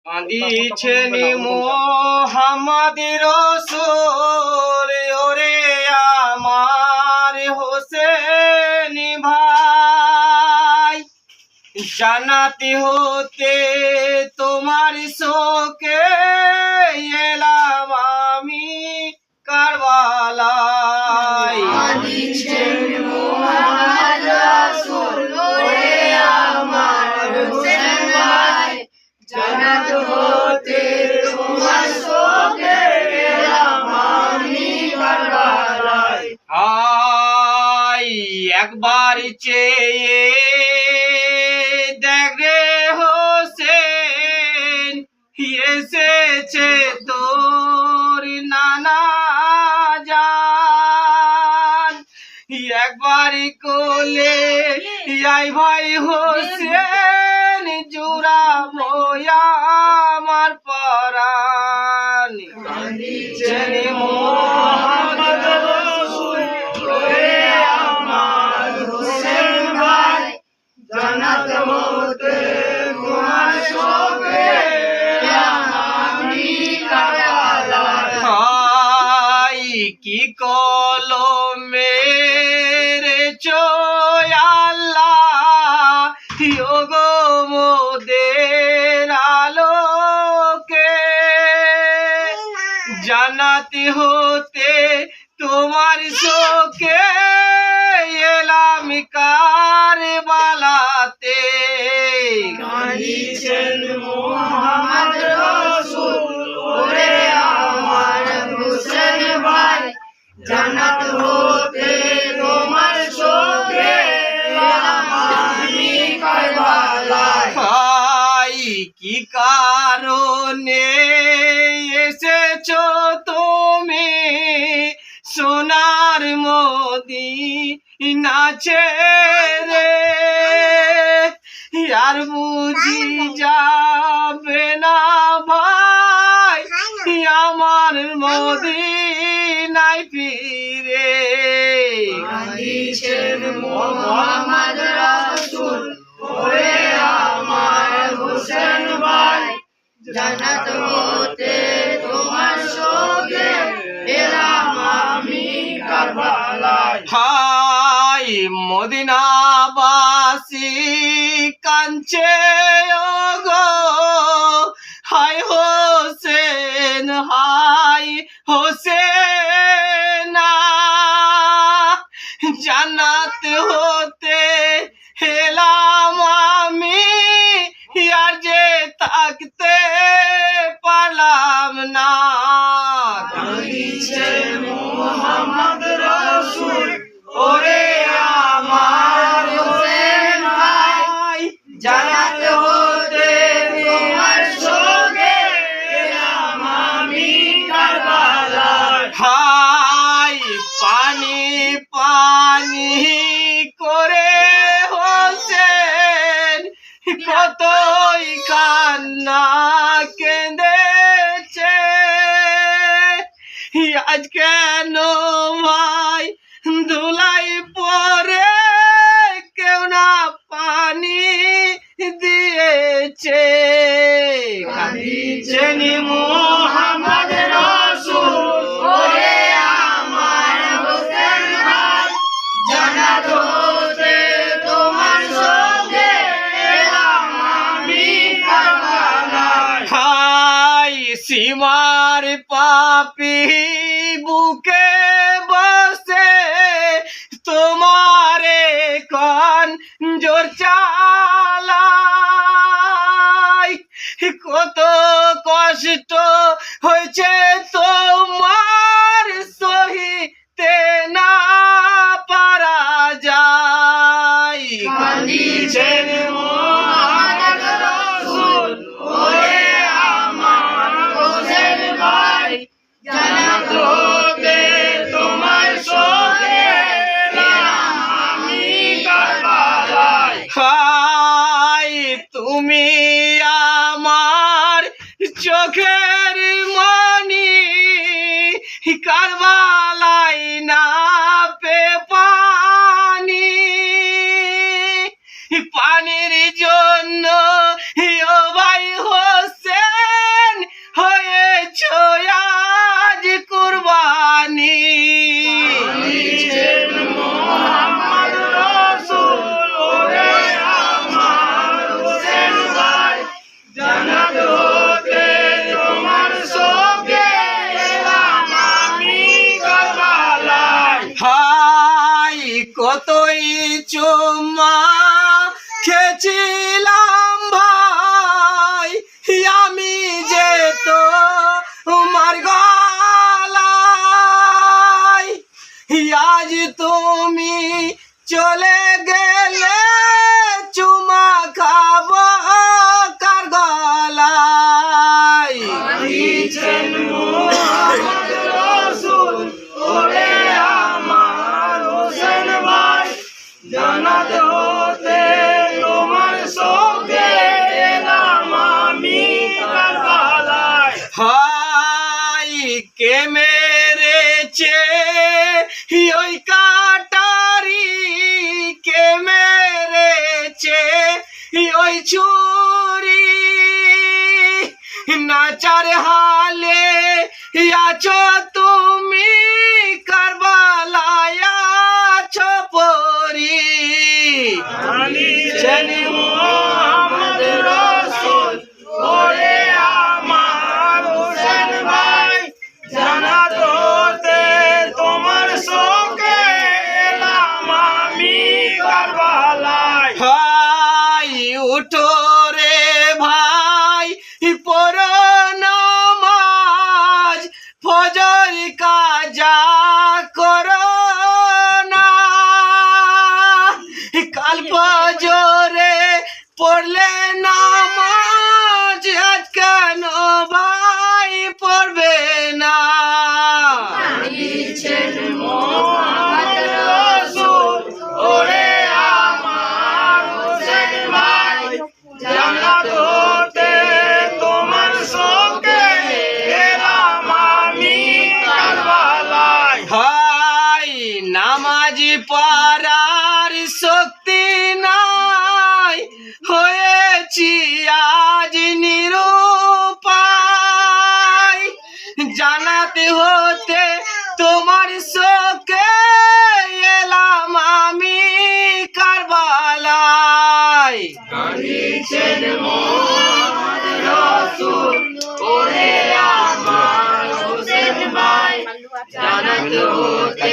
কাঁদিছেন মোহাম্মদ রসূল ওরে আমার হোসেন ভাই, জান্নাতি হতে তোমার শোকে এলাম আমি কারবালায়। কাঁদিছেন মোহাম্মদ রসূল ওরে আমার হোসেন ভাই, জান্নাত হতে তোমার শোকে এলাম আমি কারবালায়। আই একবার চেয়ে দেখ রে হোসেন, এসেছে তোর নানা জান। একবার কোলে আই ভাই হোসেন, জুড়াবো আমার পরাণ। কাঁদিছেন মোহাম্মদ রসূল ওরে আমার হোসেন ভাই, জান্নাত হতে তোমার শোকে এলাম আমি কারবালায়। হাই কি কলমে রেচো আল্লাহ, ওগো মোদের আলোকে, জান্নাতি হতে তোমার শোকে এলাম কারবালাতে। কাঁদিছেন মোহাম্মদ রসূল ওরে আমার হোসেন ভাই, জান্নাত হতে তোমার শোকে এলাম আমি কারবালায়। হাই কি কারণে এসেছো তুমি সোনার মদিনা ছেড়ে, আর বুঝি যাবে না ভাই আমার মদিনায় ফিরে। কাঁদিছেন মোহাম্মদ রসূল ওরে আমার হোসেন ভাই, জান্নাত হতে তোমার শোকে এলাম আমি কারবালায়। হাই মদিনাবাসী কাঞ্চে ওগো, হাই হোসেন হাই হোসেনা, জান্নাত হতে এলাম আমি আর যে থাকতে পারলাম না। কাঁদিছেন মোহাম্মদ রসূল ওরে আমার হোসেন ভাই, জান্নাত হতে তোমার শোকে এলাম আমি কারবালায়। হাই পানি পানি করে হোসেন কতই কান্না কেঁদেছে, আজ কেন ভাই ধুলাই পরে কেউ না পানি দিয়েছে। কাঁদিছেন মোহাম্মদ রসূল ওরে আমার হোসেন ভাই, জান্নাত হতে তোমার শোকে এলাম আমি কারবালায়। হাই সীমার পাপি বুকে বসে তোমারে কন জোর চালাই, কত কষ্ট হয়েছে তোমার সহিতে না পারা যায়। কাঁদিছেন মোহাম্মদ রসূল ওরে আমার হোসেন ভাই, জান্নাত হতে তোমার শোকে এলাম আমি কারবালায়। হাই তুমি আমার চোখের মনি, কারবালাই না পে পানি, পানির জন্য ও ভাই হোসেন চুম্মা খেয়েছিলাম ভাই আমি যে তো তোমার গলায় আজ তুমি চলে গেলে চুমা খাবো কার গলায় দিয়েছেন মোহাম্মদ রসুল ওরে আমার হোসেন ভাই জান্নাত হতে তোমার সঙ্গে এলাম আমি কারবালায় হাই কে মেরেছে ওই কাটারি কে মেরেছে ওই ছুরি নাচার হালে আছো তুমি কারবালায় আছো পরি দিয়েছেন মোহাম্মদ রসুল ওরে আমার হোসেন ভাই জান্নাত হতে তোমার সঙ্গে এলাম আমি কারবালায় ভাই উঠো রে ভাই পড়ো নামাজ ফজর কাজা করো না কাল ফজরে পড়লে নামাজ আজ কেন ভাই পড়বে না দিয়েছেন মোহাম্মদ রসুল ওরে আমার হোসেন ভাই জান্নাত হতে তোমার সঙ্গে এলাম আমি কারবালায় ভাই নামাজি পড়ার শক্তি নাই হয়েছি আজ নিরুপায় জানাতে হতে তোমার শোকে এলাম আমি কারবালায় দিয়েছেন মোহাম্মদ রসুল ওরে আমার হোসেন ভাই জান্নাত হতে